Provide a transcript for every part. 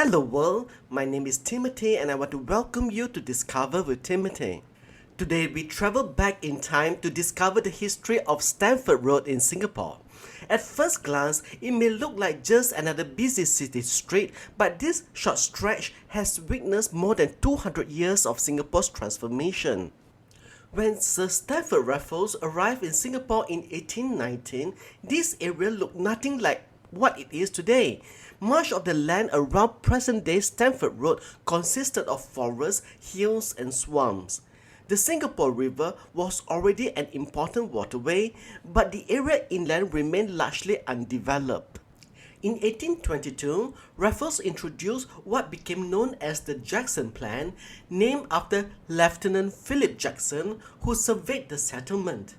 Hello world, my name is Timothy and I want to welcome you to Discover with Timothy. Today we travel back in time to discover the history of Stamford Road in Singapore. At first glance, it may look like just another busy city street, but this short stretch has witnessed more than 200 years of Singapore's transformation. When Sir Stamford Raffles arrived in Singapore in 1819, this area looked nothing like what it is today. Much of the land around present-day Stamford Road consisted of forests, hills and swamps. The Singapore River was already an important waterway, but the area inland remained largely undeveloped. In 1822, Raffles introduced what became known as the Jackson Plan, named after Lieutenant Philip Jackson, who surveyed the settlement.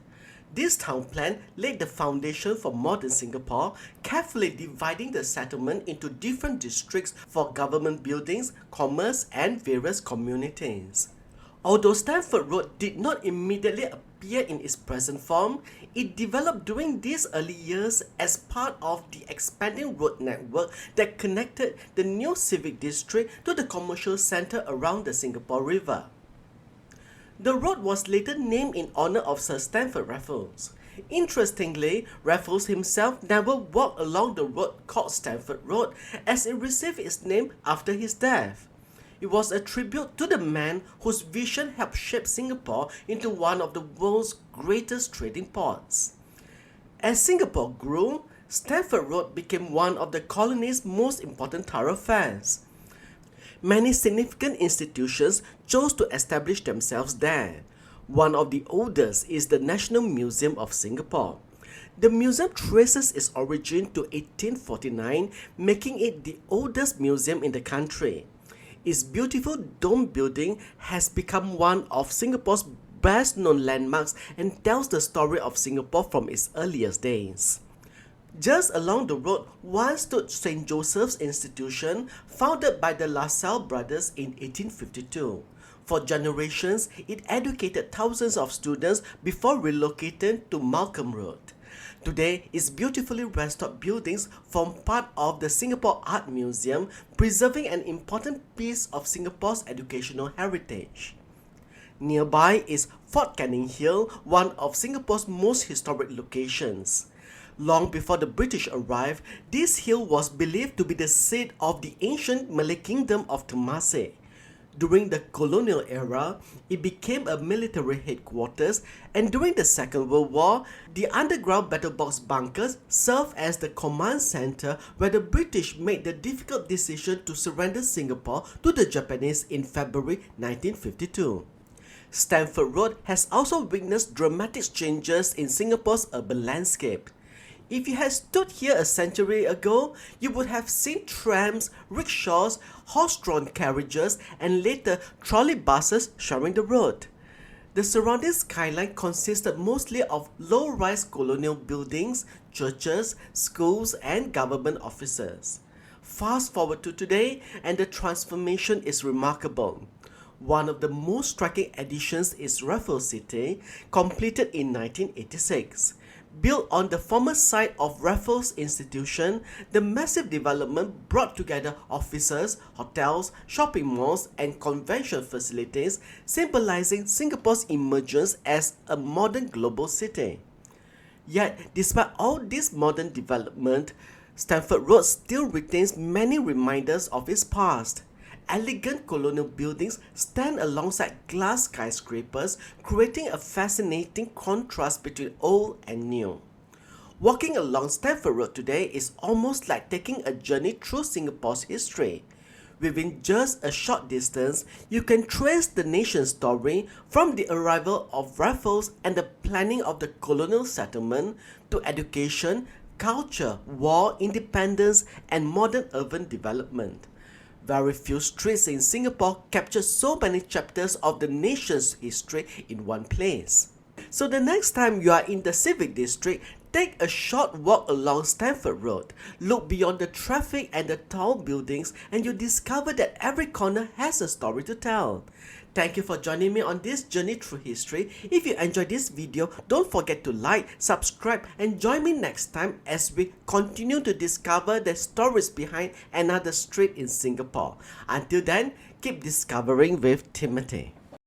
This town plan laid the foundation for modern Singapore, carefully dividing the settlement into different districts for government buildings, commerce, and various communities. Although Stamford Road did not immediately appear in its present form, it developed during these early years as part of the expanding road network that connected the new civic district to the commercial centre around the Singapore River. The road was later named in honour of Sir Stamford Raffles. Interestingly, Raffles himself never walked along the road called Stamford Road, as it received its name after his death. It was a tribute to the man whose vision helped shape Singapore into one of the world's greatest trading ports. As Singapore grew, Stamford Road became one of the colony's most important thoroughfares. Many significant institutions chose to establish themselves there. One of the oldest is the National Museum of Singapore. The museum traces its origin to 1849, making it the oldest museum in the country. Its beautiful dome building has become one of Singapore's best-known landmarks and tells the story of Singapore from its earliest days. Just along the road once stood St. Joseph's Institution, founded by the LaSalle brothers in 1852. For generations, it educated thousands of students before relocating to Malcolm Road. Today, its beautifully restored buildings form part of the Singapore Art Museum, preserving an important piece of Singapore's educational heritage. Nearby is Fort Canning Hill, one of Singapore's most historic locations. Long before the British arrived, this hill was believed to be the seat of the ancient Malay kingdom of Temasek. During the colonial era, it became a military headquarters, and during the Second World War, the underground battle box bunkers served as the command center where the British made the difficult decision to surrender Singapore to the Japanese in February 1952. Stamford Road has also witnessed dramatic changes in Singapore's urban landscape. If you had stood here a century ago, you would have seen trams, rickshaws, horse-drawn carriages, and later trolley buses sharing the road. The surrounding skyline consisted mostly of low-rise colonial buildings, churches, schools, and government offices. Fast forward to today, and the transformation is remarkable. One of the most striking additions is Raffles City, completed in 1986. Built on the former site of Raffles Institution, the massive development brought together offices, hotels, shopping malls, and convention facilities, symbolizing Singapore's emergence as a modern global city. Yet, despite all this modern development, Stamford Road still retains many reminders of its past. Elegant colonial buildings stand alongside glass skyscrapers, creating a fascinating contrast between old and new. Walking along Stamford Road today is almost like taking a journey through Singapore's history. Within just a short distance, you can trace the nation's story from the arrival of Raffles and the planning of the colonial settlement to education, culture, war, independence, and modern urban development. Very few streets in Singapore capture so many chapters of the nation's history in one place. So the next time you are in the civic district, Take a short walk along Stamford Road, look beyond the traffic and the tall buildings, and you'll discover that every corner has a story to tell. Thank you for joining me on this journey through history. If you enjoyed this video, don't forget to like, subscribe, and join me next time as we continue to discover the stories behind another street in Singapore. Until then, keep discovering with Timothy.